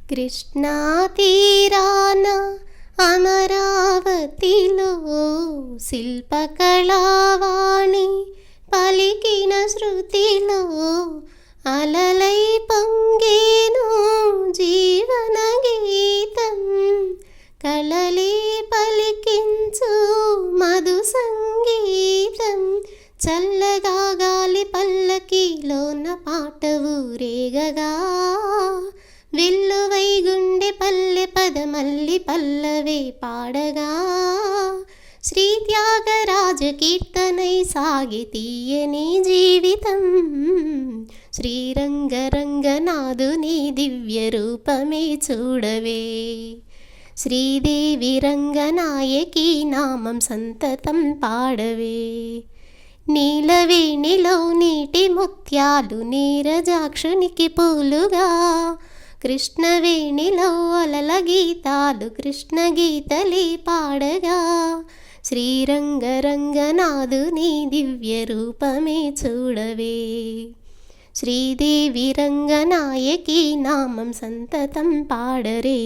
కృష్ణా తీరాన అమరావతిలో శిల్పకళావాణి పలికిన శృతిలో అలలై పొంగేను జీవన గీతం. కలలే పలికించు మధు సంగీతం. చల్లగా గాలి పల్లకిలోన పాట ఊరేగగా వెల్లువై గుండె పల్లె పదమల్లి పల్లవే పాడగా శ్రీ త్యాగరాజ కీర్తనై సాగి తీయని జీవితం. శ్రీరంగరంగనాథుని దివ్య రూపమే చూడవే. శ్రీదేవి రంగనాయకి నామం సంతతం పాడవే. నీలవేణిలో నీటి ముత్యాలు నీరజాక్షునికి పూలుగా కృష్ణవేణిలో అలల గీతాలు కృష్ణ గీతలే పాడగా శ్రీరంగరంగనాథుని దివ్య రూపమే చూడవే. శ్రీదేవి రంగనాయకి నామం సంతతం పాడరే.